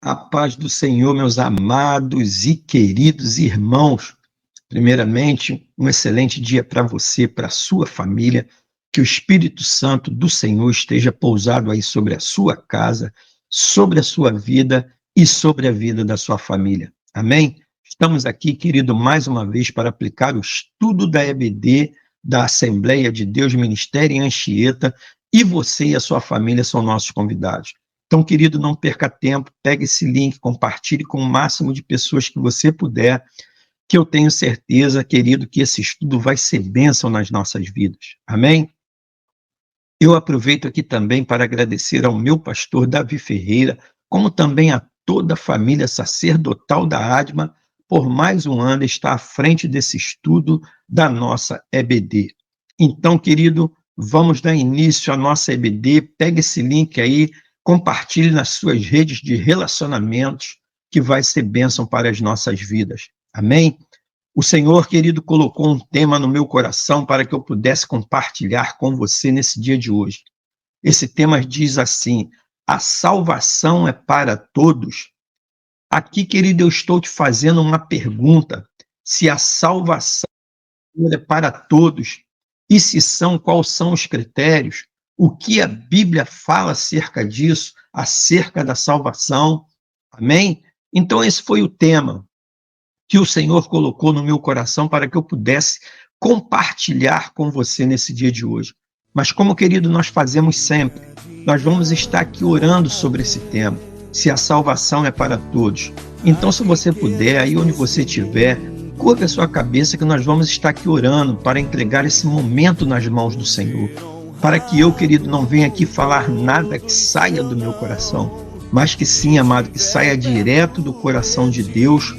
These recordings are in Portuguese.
A paz do Senhor, meus amados e queridos irmãos. Primeiramente, um excelente dia para você, para a sua família. Que o Espírito Santo do Senhor esteja pousado aí sobre a sua casa, sobre a sua vida e sobre a vida da sua família. Amém? Estamos aqui, querido, mais uma vez para aplicar o estudo da EBD, da Assembleia de Deus Ministério em Anchieta, e você e a sua família são nossos convidados. Então, querido, não perca tempo, pegue esse link, compartilhe com o máximo de pessoas que você puder, que eu tenho certeza, querido, que esse estudo vai ser bênção nas nossas vidas. Amém? Eu aproveito aqui também para agradecer ao meu pastor Davi Ferreira, como também a toda a família sacerdotal da ADMA, por mais um ano estar à frente desse estudo da nossa EBD. Então, querido, vamos dar início à nossa EBD, pegue esse link aí, compartilhe nas suas redes de relacionamentos, que vai ser bênção para as nossas vidas. Amém? O Senhor, querido, colocou um tema no meu coração para que eu pudesse compartilhar com você nesse dia de hoje. Esse tema diz assim: a salvação é para todos. Aqui, querido, eu estou te fazendo uma pergunta: se a salvação é para todos, e se são, quais são os critérios? O que a Bíblia fala acerca disso, acerca da salvação? Amém? Então, esse foi o tema que o Senhor colocou no meu coração para que eu pudesse compartilhar com você nesse dia de hoje. Mas como, querido, nós fazemos sempre, nós vamos estar aqui orando sobre esse tema, se a salvação é para todos. Então, se você puder, aí onde você estiver, curva a sua cabeça que nós vamos estar aqui orando para entregar esse momento nas mãos do Senhor. Para que eu, querido, não venha aqui falar nada que saia do meu coração, mas que sim, amado, que saia direto do coração de Deus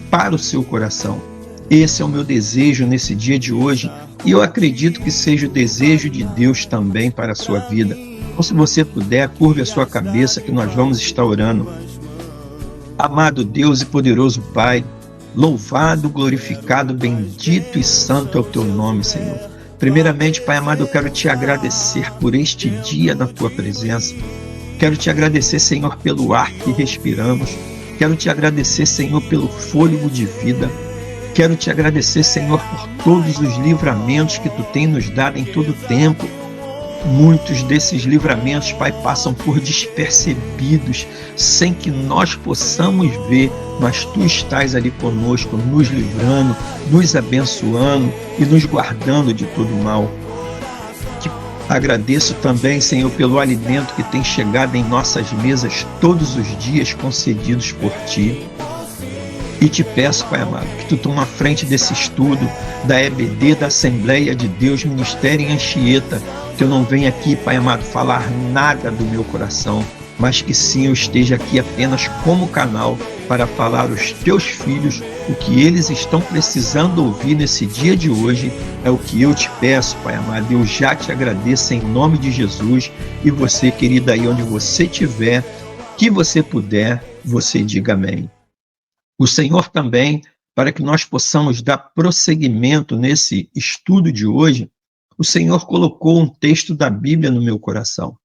para o seu coração. Esse é o meu desejo nesse dia de hoje e eu acredito que seja o desejo de Deus também para a sua vida. Então, se você puder, curve a sua cabeça que nós vamos estar orando. Amado Deus e poderoso Pai, louvado, glorificado, bendito e santo é o teu nome, Senhor. Primeiramente, Pai amado, eu quero te agradecer por este dia da tua presença. Quero te agradecer, Senhor, pelo ar que respiramos. Quero te agradecer, Senhor, pelo fôlego de vida. Quero te agradecer, Senhor, por todos os livramentos que tu tem nos dado em todo o tempo. Muitos desses livramentos, Pai, passam por despercebidos, sem que nós possamos ver, mas tu estás ali conosco, nos livrando, nos abençoando e nos guardando de todo mal. Agradeço também, Senhor, pelo alimento que tem chegado em nossas mesas todos os dias, concedidos por Ti. E te peço, Pai amado, que Tu toma a frente desse estudo da EBD, da Assembleia de Deus Ministério em Anchieta, que eu não venha aqui, Pai amado, falar nada do meu coração, mas que sim, eu esteja aqui apenas como canal para falar aos Teus filhos o que eles estão precisando ouvir nesse dia de hoje. É o que eu te peço, Pai amado. Eu já te agradeço em nome de Jesus. E você, querida, aí onde você estiver, que você puder, você diga amém. O Senhor também, para que nós possamos dar prosseguimento nesse estudo de hoje, o Senhor colocou um texto da Bíblia no meu coração.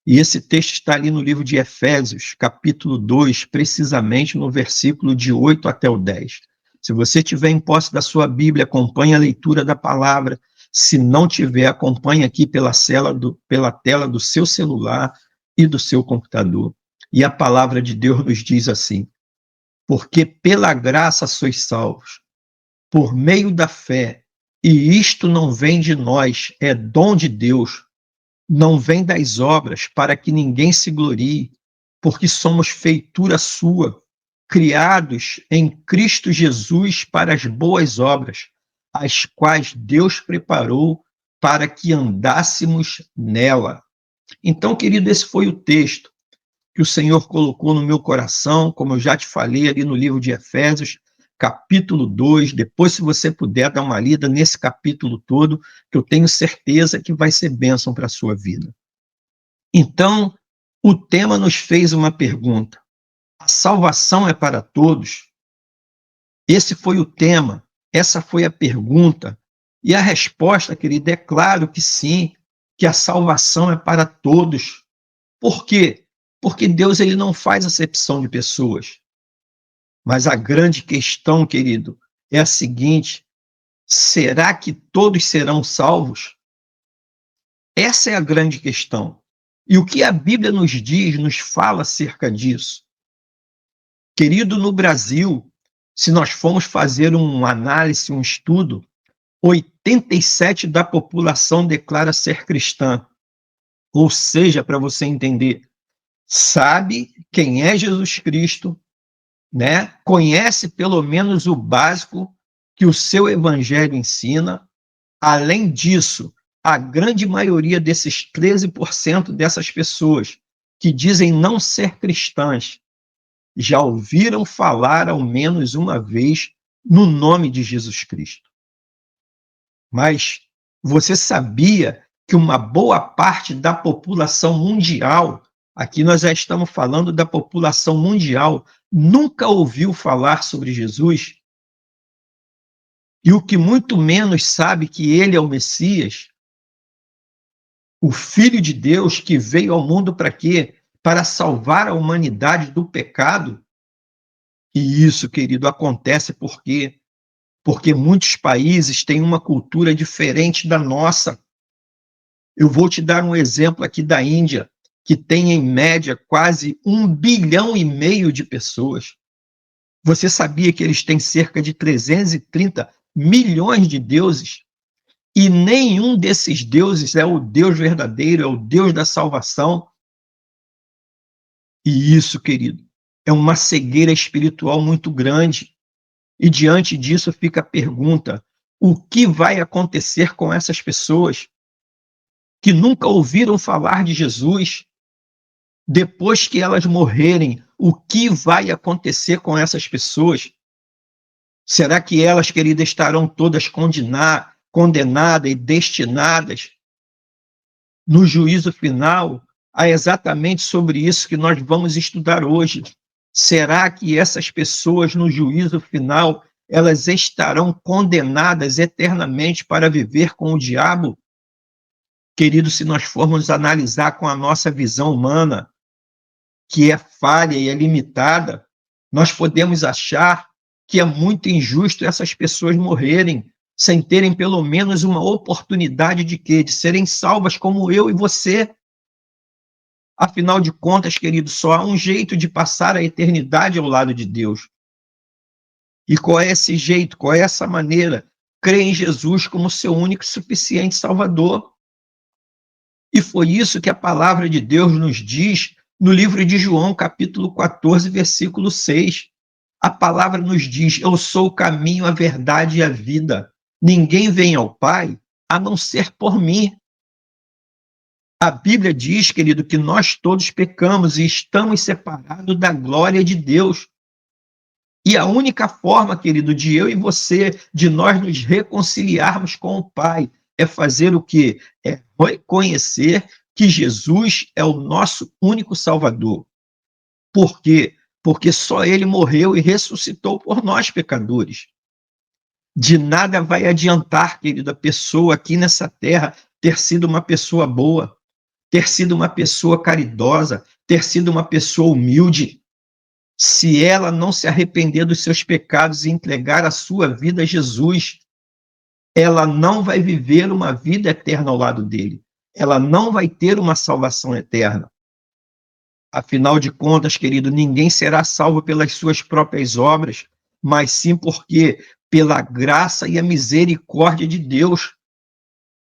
E esse texto está ali no livro de Efésios, capítulo 2, precisamente no versículo de 8 até o 10. Se você tiver em posse da sua Bíblia, acompanhe a leitura da palavra. Se não tiver, acompanhe aqui pela tela do seu celular e do seu computador. E a palavra de Deus nos diz assim: porque pela graça sois salvos, por meio da fé, e isto não vem de nós, é dom de Deus, não vem das obras, para que ninguém se glorie, porque somos feitura sua, criados em Cristo Jesus para as boas obras, as quais Deus preparou para que andássemos nela. Então, querido, esse foi o texto que o Senhor colocou no meu coração, como eu já te falei ali no livro de Efésios, capítulo 2, depois, se você puder dar uma lida nesse capítulo todo, que eu tenho certeza que vai ser bênção para a sua vida. Então, o tema nos fez uma pergunta: a salvação é para todos? Esse foi o tema, essa foi a pergunta, e a resposta, querida, é claro que sim, que a salvação é para todos. Por quê? Porque Deus ele não faz acepção de pessoas. Mas a grande questão, querido, é a seguinte: será que todos serão salvos? Essa é a grande questão. E o que a Bíblia nos diz, nos fala acerca disso? Querido, no Brasil, se nós formos fazer uma análise, um estudo, 87% da população declara ser cristã. Ou seja, para você entender, sabe quem é Jesus Cristo, né? Conhece pelo menos o básico que o seu evangelho ensina. Além disso, a grande maioria desses 13% dessas pessoas que dizem não ser cristãs já ouviram falar ao menos uma vez no nome de Jesus Cristo. Mas você sabia que uma boa parte da população mundial, aqui nós já estamos falando da população mundial, nunca ouviu falar sobre Jesus? E o que muito menos sabe que ele é o Messias, o Filho de Deus que veio ao mundo para quê? Para salvar a humanidade do pecado. E isso, querido, acontece porque muitos países têm uma cultura diferente da nossa. Eu vou te dar um exemplo aqui da Índia, que tem em média quase 1,5 bilhão de pessoas. Você sabia que eles têm cerca de 330 milhões de deuses? E nenhum desses deuses é o Deus verdadeiro, é o Deus da salvação. E isso, querido, é uma cegueira espiritual muito grande. E diante disso fica a pergunta: o que vai acontecer com essas pessoas que nunca ouviram falar de Jesus? Depois que elas morrerem, o que vai acontecer com essas pessoas? Será que elas, querida, estarão todas condenadas e destinadas no juízo final? É exatamente sobre isso que nós vamos estudar hoje. Será que essas pessoas no juízo final, elas estarão condenadas eternamente para viver com o diabo? Querido, se nós formos analisar com a nossa visão humana, que é falha e é limitada, nós podemos achar que é muito injusto essas pessoas morrerem sem terem pelo menos uma oportunidade de quê? De serem salvas como eu e você. Afinal de contas, querido, só há um jeito de passar a eternidade ao lado de Deus. E qual é esse jeito? Qual é essa maneira? Crer em Jesus como seu único e suficiente Salvador. E foi isso que a palavra de Deus nos diz no livro de João, capítulo 14, versículo 6. A palavra nos diz: eu sou o caminho, a verdade e a vida. Ninguém vem ao Pai a não ser por mim. A Bíblia diz, querido, que nós todos pecamos e estamos separados da glória de Deus. E a única forma, querido, de eu e você, de nós nos reconciliarmos com o Pai, é fazer o quê? É reconhecer que Jesus é o nosso único Salvador. Por quê? Porque só Ele morreu e ressuscitou por nós, pecadores. De nada vai adiantar, querido, a pessoa aqui nessa terra ter sido uma pessoa boa, ter sido uma pessoa caridosa, ter sido uma pessoa humilde, se ela não se arrepender dos seus pecados e entregar a sua vida a Jesus, ela não vai viver uma vida eterna ao lado dele. Ela não vai ter uma salvação eterna. Afinal de contas, querido, ninguém será salvo pelas suas próprias obras, mas sim porque pela graça e a misericórdia de Deus.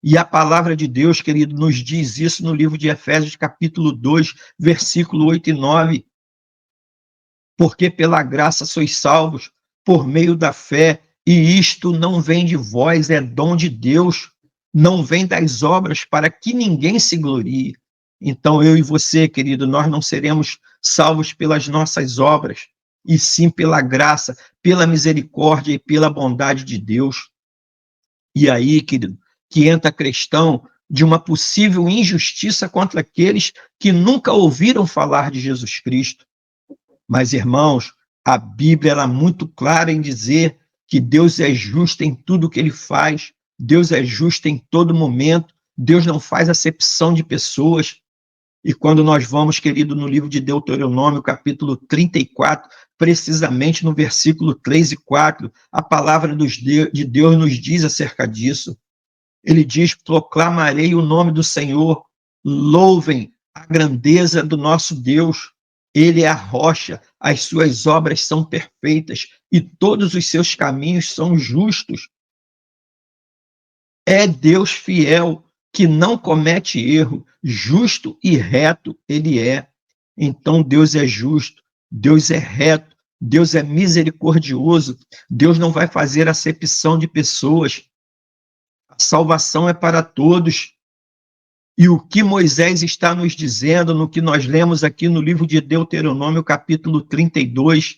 E a palavra de Deus, querido, nos diz isso no livro de Efésios, capítulo 2, versículo 8 e 9. Porque pela graça sois salvos, por meio da fé, e isto não vem de vós, é dom de Deus, não vem das obras, para que ninguém se glorie. Então eu e você, querido, nós não seremos salvos pelas nossas obras, e sim pela graça, pela misericórdia e pela bondade de Deus. E aí, querido, que entra a questão de uma possível injustiça contra aqueles que nunca ouviram falar de Jesus Cristo. Mas, irmãos, a Bíblia é muito clara em dizer que Deus é justo em tudo que Ele faz, Deus é justo em todo momento, Deus não faz acepção de pessoas. E quando nós vamos, querido, no livro de Deuteronômio, capítulo 34, precisamente no versículo 3 e 4, a palavra de Deus nos diz acerca disso. Ele diz: proclamarei o nome do Senhor, louvem a grandeza do nosso Deus. Ele é a rocha, as suas obras são perfeitas e todos os seus caminhos são justos. É Deus fiel, que não comete erro, justo e reto ele é. Então Deus é justo, Deus é reto, Deus é misericordioso, Deus não vai fazer acepção de pessoas. A salvação é para todos. E o que Moisés está nos dizendo, no que nós lemos aqui no livro de Deuteronômio, capítulo 32,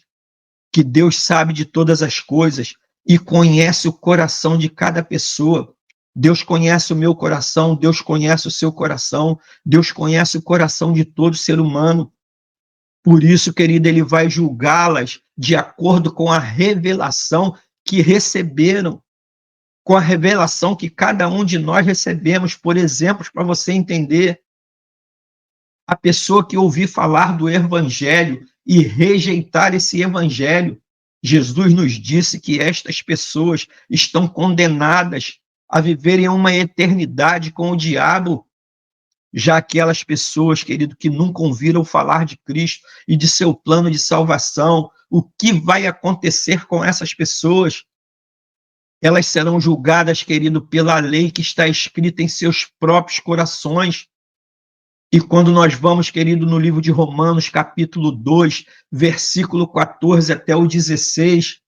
que Deus sabe de todas as coisas e conhece o coração de cada pessoa. Deus conhece o meu coração, Deus conhece o seu coração, Deus conhece o coração de todo ser humano. Por isso, querido, ele vai julgá-las de acordo com a revelação que receberam, com a revelação que cada um de nós recebemos. Por exemplo, para você entender, a pessoa que ouvir falar do evangelho e rejeitar esse evangelho, Jesus nos disse que estas pessoas estão condenadas a viverem uma eternidade com o diabo. Já aquelas pessoas, querido, que nunca ouviram falar de Cristo e de seu plano de salvação, o que vai acontecer com essas pessoas? Elas serão julgadas, querido, pela lei que está escrita em seus próprios corações. E quando nós vamos, querido, no livro de Romanos, capítulo 2, versículo 14 até o 16,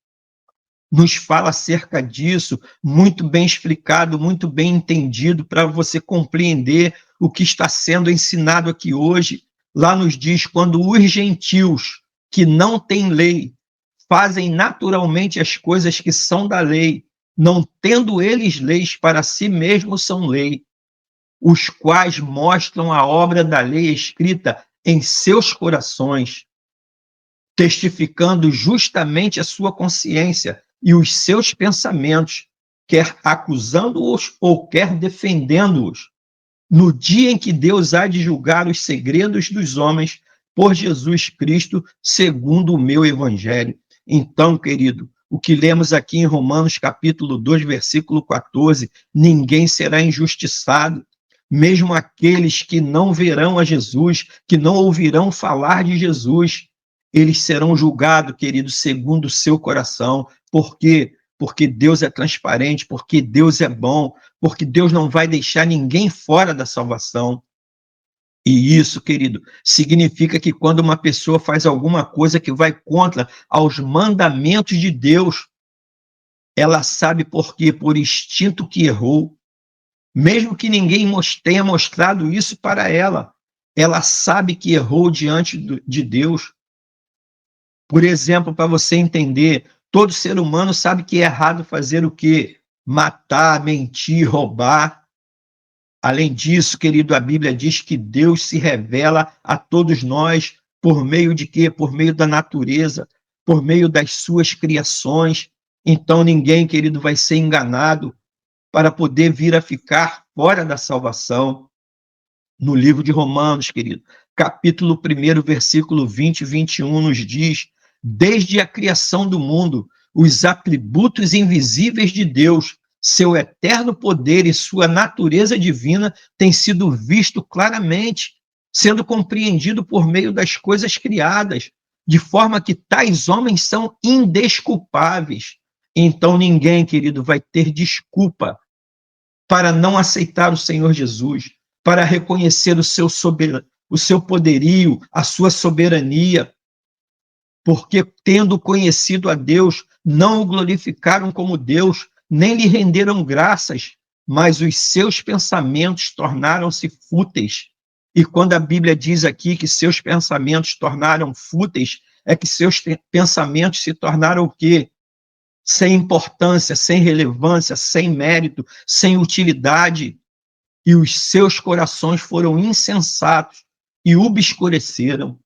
nos fala acerca disso, muito bem explicado, muito bem entendido, para você compreender o que está sendo ensinado aqui hoje. Lá nos diz: quando os gentios que não têm lei fazem naturalmente as coisas que são da lei, não tendo eles leis para si mesmos, são lei, os quais mostram a obra da lei escrita em seus corações, testificando justamente a sua consciência e os seus pensamentos, quer acusando-os ou quer defendendo-os, no dia em que Deus há de julgar os segredos dos homens por Jesus Cristo, segundo o meu evangelho. Então, querido, o que lemos aqui em Romanos capítulo 2, versículo 14, ninguém será injustiçado, mesmo aqueles que não verão a Jesus, que não ouvirão falar de Jesus, eles serão julgados, querido, segundo o seu coração. Por quê? Porque Deus é transparente, porque Deus é bom, porque Deus não vai deixar ninguém fora da salvação. E isso, querido, significa que quando uma pessoa faz alguma coisa que vai contra aos mandamentos de Deus, ela sabe por quê? Por instinto que errou. Mesmo que ninguém tenha mostrado isso para ela, ela sabe que errou diante de Deus. Por exemplo, para você entender, todo ser humano sabe que é errado fazer o quê? Matar, mentir, roubar. Além disso, querido, a Bíblia diz que Deus se revela a todos nós por meio de quê? Por meio da natureza, por meio das suas criações. Então ninguém, querido, vai ser enganado para poder vir a ficar fora da salvação. No livro de Romanos, querido, capítulo 1, versículo 20 e 21, nos diz: desde a criação do mundo, os atributos invisíveis de Deus, seu eterno poder e sua natureza divina têm sido visto claramente, sendo compreendido por meio das coisas criadas, de forma que tais homens são indesculpáveis. Então ninguém, querido, vai ter desculpa para não aceitar o Senhor Jesus, para reconhecer o seu poderio, a sua soberania, porque, tendo conhecido a Deus, não o glorificaram como Deus, nem lhe renderam graças, mas os seus pensamentos tornaram-se fúteis. E quando a Bíblia diz aqui que seus pensamentos tornaram fúteis, é que seus pensamentos se tornaram o quê? Sem importância, sem relevância, sem mérito, sem utilidade. E os seus corações foram insensatos e obscureceram.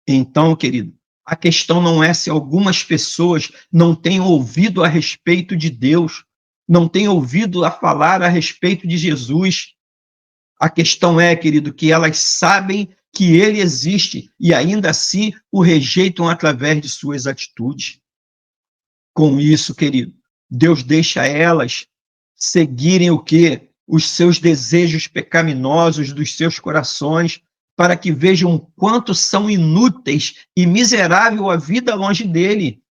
Então, querido, a questão não é se algumas pessoas não têm ouvido a respeito de Deus, não têm ouvido a falar a respeito de Jesus. A questão é, querido, que elas sabem que ele existe e ainda assim o rejeitam através de suas atitudes. Com isso, querido, Deus deixa elas seguirem o quê? Os seus desejos pecaminosos dos seus corações, para que vejam quanto são inúteis e miserável a vida longe dele.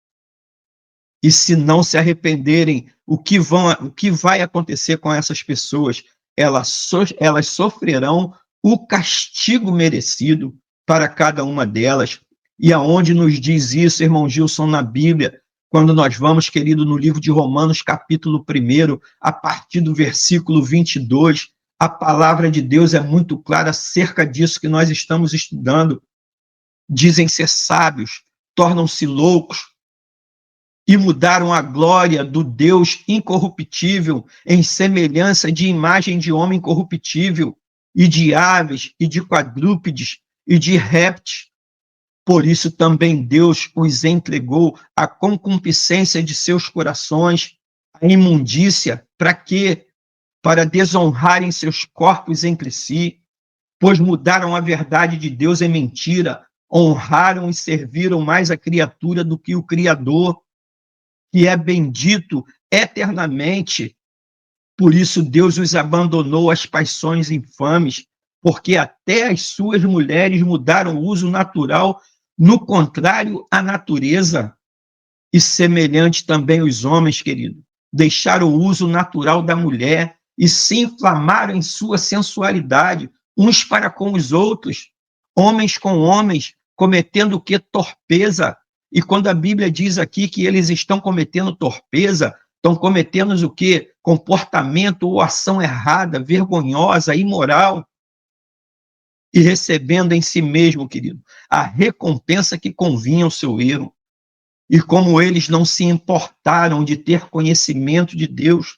E se não se arrependerem, o que vai acontecer com essas pessoas? Elas sofrerão o castigo merecido para cada uma delas. E aonde nos diz isso, irmão Gilson, na Bíblia? Quando nós vamos, querido, no livro de Romanos, capítulo 1, a partir do versículo 22, a palavra de Deus é muito clara acerca disso que nós estamos estudando. Dizem ser sábios, tornam-se loucos, e mudaram a glória do Deus incorruptível em semelhança de imagem de homem corruptível, e de aves, e de quadrúpedes, e de répteis. Por isso também Deus os entregou à concupiscência de seus corações, à imundícia. Para quê? Para desonrarem seus corpos entre si, pois mudaram a verdade de Deus em mentira, honraram e serviram mais a criatura do que o Criador, que é bendito eternamente. Por isso Deus os abandonou às paixões infames, porque até as suas mulheres mudaram o uso natural, no contrário à natureza. E semelhante também os homens, querido, deixaram o uso natural da mulher e se inflamaram em sua sensualidade, uns para com os outros, homens com homens, cometendo o que? Torpeza. E quando a Bíblia diz aqui que eles estão cometendo torpeza, estão cometendo o quê? Comportamento ou ação errada, vergonhosa, imoral, e recebendo em si mesmo, querido, a recompensa que convinha ao seu erro. E como eles não se importaram de ter conhecimento de Deus,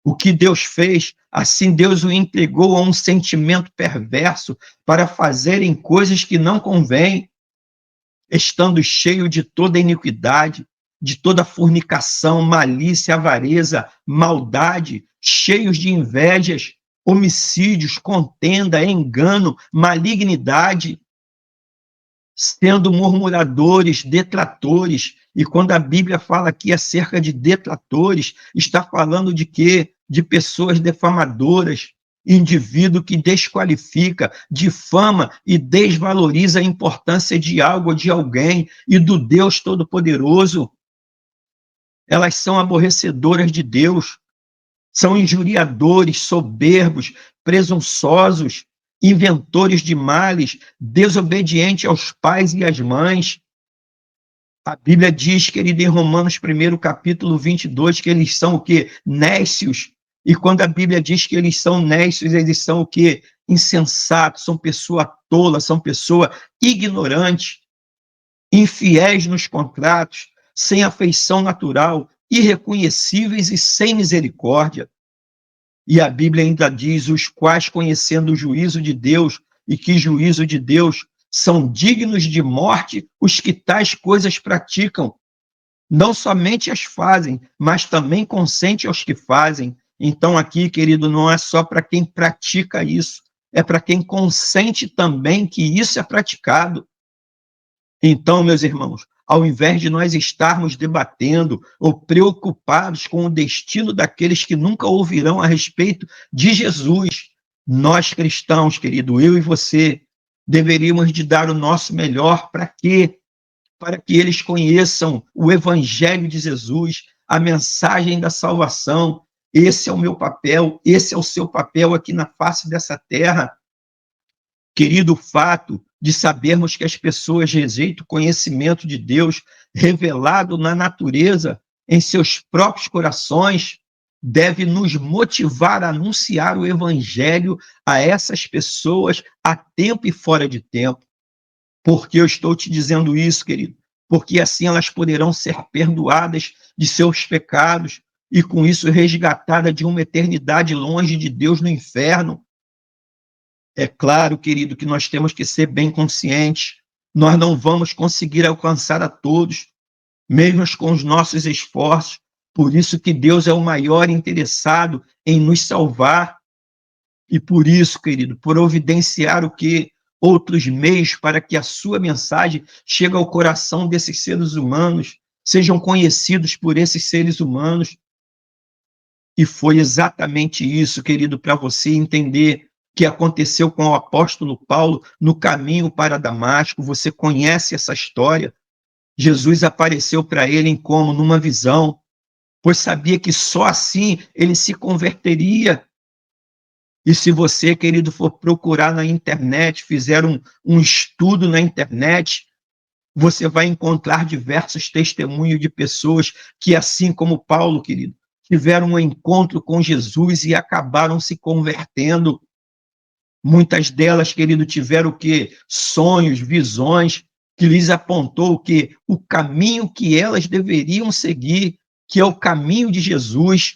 o que Deus fez, assim Deus o entregou a um sentimento perverso para fazerem coisas que não convêm, estando cheio de toda iniquidade, de toda fornicação, malícia, avareza, maldade, cheios de invejas, homicídios, contenda, engano, malignidade, sendo murmuradores, detratores. E quando a Bíblia fala aqui acerca de detratores, está falando de quê? De pessoas defamadoras, indivíduo que desqualifica, difama e desvaloriza a importância de algo ou de alguém e do Deus Todo-Poderoso. Elas são aborrecedoras de Deus, são injuriadores, soberbos, presunçosos, inventores de males, desobedientes aos pais e às mães. A Bíblia diz, querido, em Romanos 1, capítulo 22, que eles são o quê? Nécios. E quando a Bíblia diz que eles são nécios, eles são o quê? Insensatos, são pessoa tola, são pessoa ignorante, infiéis nos contratos, sem afeição natural, irreconhecíveis e sem misericórdia. E a Bíblia ainda diz, os quais, conhecendo o juízo de Deus, e que juízo de Deus, são dignos de morte os que tais coisas praticam. Não somente as fazem, mas também consente aos que fazem. Então aqui, querido, não é só para quem pratica isso, é para quem consente também que isso é praticado. Então, meus irmãos, ao invés de nós estarmos debatendo ou preocupados com o destino daqueles que nunca ouvirão a respeito de Jesus, nós cristãos, querido, eu e você, deveríamos de dar o nosso melhor para quê? Para que eles conheçam o Evangelho de Jesus, a mensagem da salvação. Esse é o meu papel, esse é o seu papel aqui na face dessa terra. Querido, o fato de sabermos que as pessoas rejeitam o conhecimento de Deus revelado na natureza, em seus próprios corações, deve nos motivar a anunciar o Evangelho a essas pessoas a tempo e fora de tempo. Por que eu estou te dizendo isso, querido? Porque assim elas poderão ser perdoadas de seus pecados e com isso resgatada de uma eternidade longe de Deus no inferno. É claro, querido, que nós temos que ser bem conscientes. Nós não vamos conseguir alcançar a todos, mesmo com os nossos esforços. Por isso que Deus é o maior interessado em nos salvar. E por isso, querido, providenciar o quê? Outros meios para que a sua mensagem chegue ao coração desses seres humanos, sejam conhecidos por esses seres humanos. E foi exatamente isso, querido, para você entender que aconteceu com o apóstolo Paulo no caminho para Damasco. Você conhece essa história. Jesus apareceu para ele em como? Numa visão, pois sabia que só assim ele se converteria. E se você, querido, for procurar na internet, fizer um estudo na internet, você vai encontrar diversos testemunhos de pessoas que, assim como Paulo, querido, tiveram um encontro com Jesus e acabaram se convertendo. Muitas delas, querido, tiveram o quê? Sonhos, visões, que lhes apontou o quê? O caminho que elas deveriam seguir, que é o caminho de Jesus.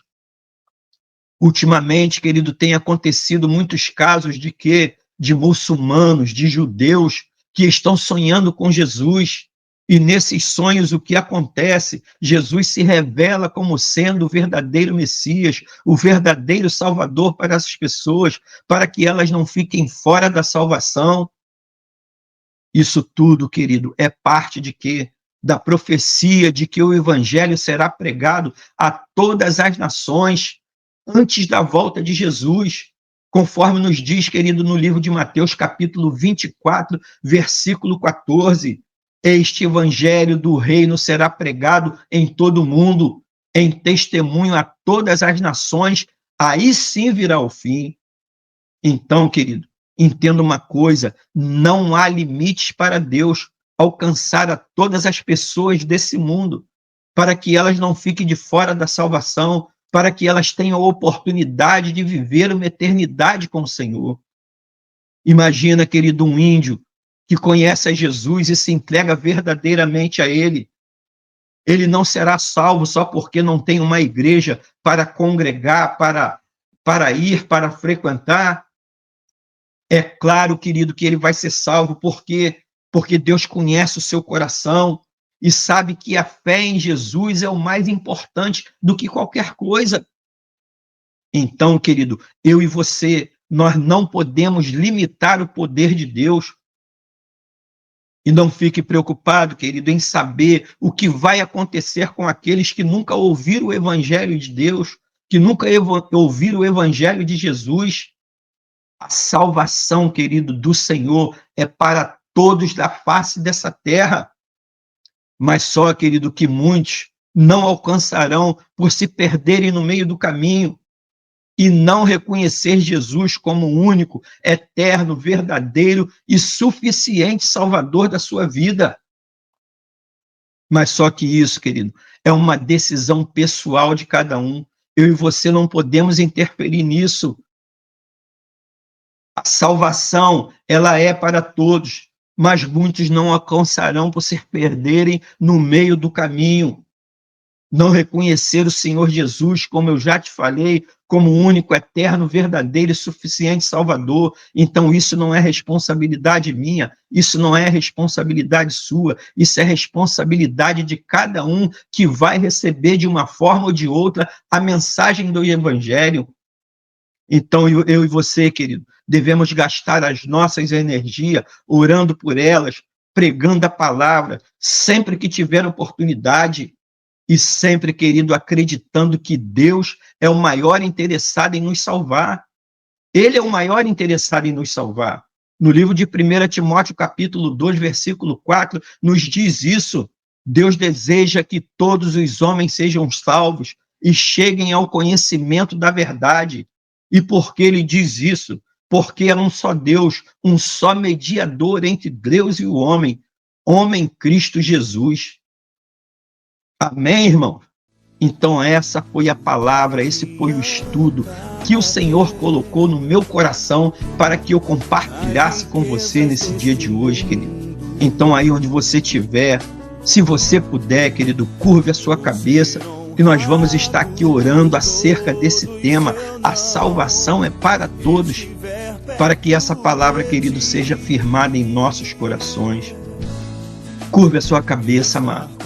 Ultimamente, querido, tem acontecido muitos casos de quê? De muçulmanos, de judeus, que estão sonhando com Jesus. E nesses sonhos, o que acontece? Jesus se revela como sendo o verdadeiro Messias, o verdadeiro Salvador para essas pessoas, para que elas não fiquem fora da salvação. Isso tudo, querido, é parte de quê? Da profecia de que o evangelho será pregado a todas as nações antes da volta de Jesus, conforme nos diz, querido, no livro de Mateus, capítulo 24, versículo 14. Este evangelho do reino será pregado em todo o mundo, em testemunho a todas as nações, aí sim virá o fim. Então, querido, entenda uma coisa, não há limites para Deus alcançar a todas as pessoas desse mundo, para que elas não fiquem de fora da salvação, para que elas tenham a oportunidade de viver uma eternidade com o Senhor. Imagina, querido, um índio que conhece a Jesus e se entrega verdadeiramente a Ele. Ele não será salvo só porque não tem uma igreja para congregar, para ir, para frequentar. É claro, querido, que ele vai ser salvo porque Deus conhece o seu coração e sabe que a fé em Jesus é o mais importante do que qualquer coisa. Então, querido, eu e você, nós não podemos limitar o poder de Deus. E não fique preocupado, querido, em saber o que vai acontecer com aqueles que nunca ouviram o evangelho de Deus, que nunca ouviram o evangelho de Jesus. A salvação, querido, do Senhor é para todos da face dessa terra. Mas só, querido, que muitos não alcançarão por se perderem no meio do caminho e não reconhecer Jesus como o único, eterno, verdadeiro e suficiente Salvador da sua vida. Mas só que isso, querido, é uma decisão pessoal de cada um. Eu e você não podemos interferir nisso. A salvação, ela é para todos, mas muitos não alcançarão por se perderem no meio do caminho. Não reconhecer o Senhor Jesus, como eu já te falei, como o único, eterno, verdadeiro e suficiente Salvador. Então isso não é responsabilidade minha, isso não é responsabilidade sua, isso é responsabilidade de cada um que vai receber de uma forma ou de outra a mensagem do Evangelho. Então eu e você, querido, devemos gastar as nossas energias orando por elas, pregando a palavra, sempre que tiver oportunidade. E sempre, querido, acreditando que Deus é o maior interessado em nos salvar. Ele é o maior interessado em nos salvar. No livro de 1 Timóteo, capítulo 2, versículo 4, nos diz isso. Deus deseja que todos os homens sejam salvos e cheguem ao conhecimento da verdade. E por que ele diz isso? Porque é um só Deus, um só mediador entre Deus e o homem Cristo Jesus. Amém, irmão? Então essa foi a palavra, esse foi o estudo que o Senhor colocou no meu coração para que eu compartilhasse com você nesse dia de hoje, querido. Então aí onde você estiver, se você puder, querido, curve a sua cabeça, que nós vamos estar aqui orando acerca desse tema. A salvação é para todos, para que essa palavra, querido, seja firmada em nossos corações. Curve a sua cabeça, amado.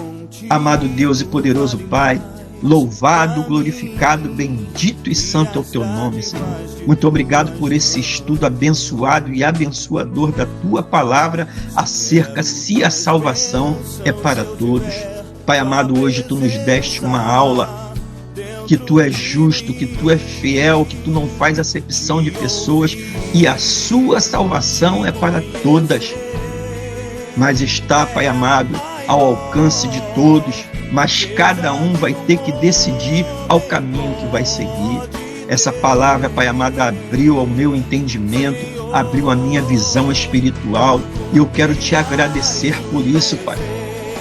Amado Deus e poderoso Pai, Louvado, glorificado, bendito e santo é o teu nome, Senhor. Muito obrigado por esse estudo abençoado e abençoador da tua palavra acerca se a salvação é para todos. Pai amado, hoje tu nos deste uma aula que tu és justo, que tu és fiel, que tu não faz acepção de pessoas e a sua salvação é para todas. Mas está, Pai amado, ao alcance de todos, mas cada um vai ter que decidir ao caminho que vai seguir. Essa palavra, Pai amado, abriu ao meu entendimento, abriu a minha visão espiritual, e eu quero te agradecer por isso, Pai.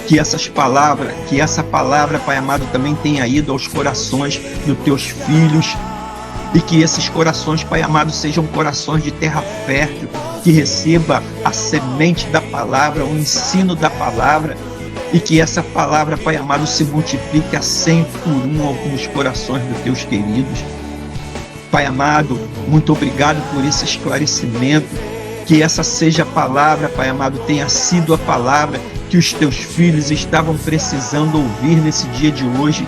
Que essa palavra, Pai amado, também tenha ido aos corações dos teus filhos, e que esses corações, Pai amado, sejam corações de terra fértil, que receba a semente da palavra, o ensino da palavra, e que essa palavra, Pai amado, se multiplique a 100 por 1 nos corações dos teus queridos. Pai amado, muito obrigado por esse esclarecimento, que essa seja a palavra, Pai amado, tenha sido a palavra que os teus filhos estavam precisando ouvir nesse dia de hoje,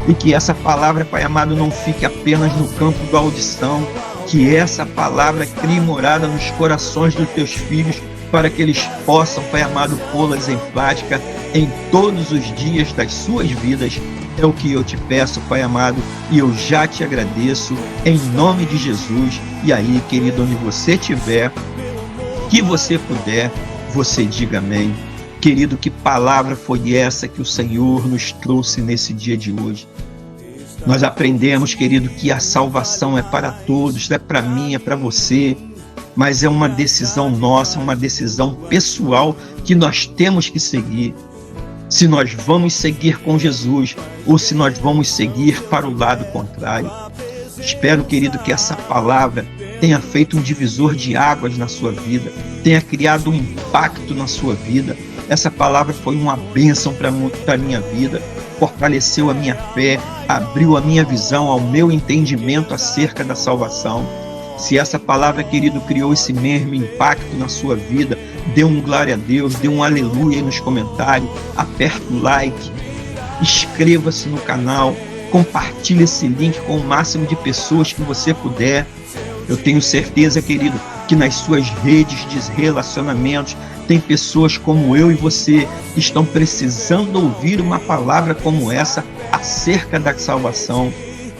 e que essa palavra, Pai amado, não fique apenas no campo da audição, que essa palavra crie morada nos corações dos teus filhos, para que eles possam, Pai amado, pô-las em prática em todos os dias das suas vidas. É o que eu te peço, Pai amado, e eu já te agradeço, em nome de Jesus. E aí, querido, onde você estiver, que você puder, você diga amém. Querido, que palavra foi essa que o Senhor nos trouxe nesse dia de hoje? Nós aprendemos, querido, que a salvação é para todos, é para mim, é para você, mas é uma decisão nossa, uma decisão pessoal que nós temos que seguir. Se nós vamos seguir com Jesus ou se nós vamos seguir para o lado contrário. Espero, querido, que essa palavra tenha feito um divisor de águas na sua vida, tenha criado um impacto na sua vida. Essa palavra foi uma bênção para a minha vida, fortaleceu a minha fé, abriu a minha visão, ao meu entendimento acerca da salvação. Se essa palavra, querido, criou esse mesmo impacto na sua vida, dê um glória a Deus, dê um aleluia aí nos comentários, aperta o like, inscreva-se no canal, compartilhe esse link com o máximo de pessoas que você puder. Eu tenho certeza, querido, que nas suas redes de relacionamentos tem pessoas como eu e você que estão precisando ouvir uma palavra como essa acerca da salvação,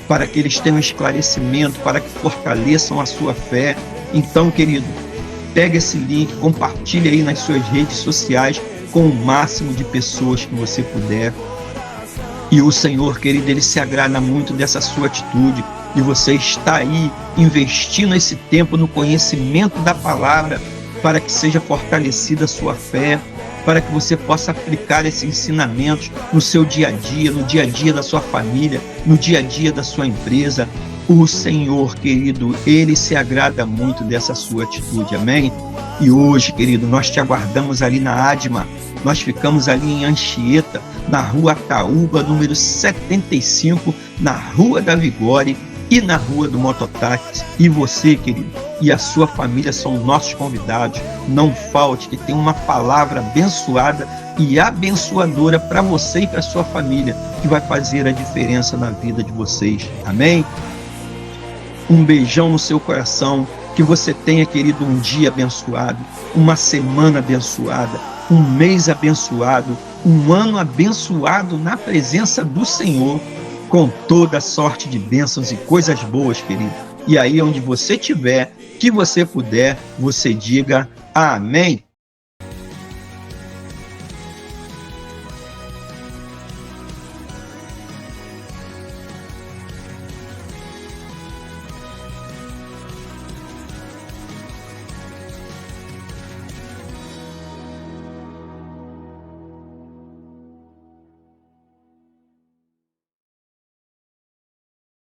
para que eles tenham esclarecimento, para que fortaleçam a sua fé. Então, querido, pega esse link, compartilhe aí nas suas redes sociais com o máximo de pessoas que você puder. E o Senhor, querido, Ele se agrada muito dessa sua atitude, e você está aí investindo esse tempo no conhecimento da palavra, para que seja fortalecida a sua fé, para que você possa aplicar esses ensinamentos no seu dia a dia, no dia a dia da sua família, no dia a dia da sua empresa. O Senhor, querido, Ele se agrada muito dessa sua atitude, amém? E hoje, querido, nós te aguardamos ali na Adma. Nós ficamos ali em Anchieta, na rua Ataúba, número 75, na Rua da Vigore e na Rua do Mototáxi. E você, querido, e a sua família são nossos convidados. Não falte, que tem uma palavra abençoada e abençoadora para você e para sua família, que vai fazer a diferença na vida de vocês. Amém? Um beijão no seu coração, que você tenha, querido, um dia abençoado, uma semana abençoada, um mês abençoado, um ano abençoado na presença do Senhor, com toda sorte de bênçãos e coisas boas, querido. E aí onde você estiver, que você puder, você diga amém.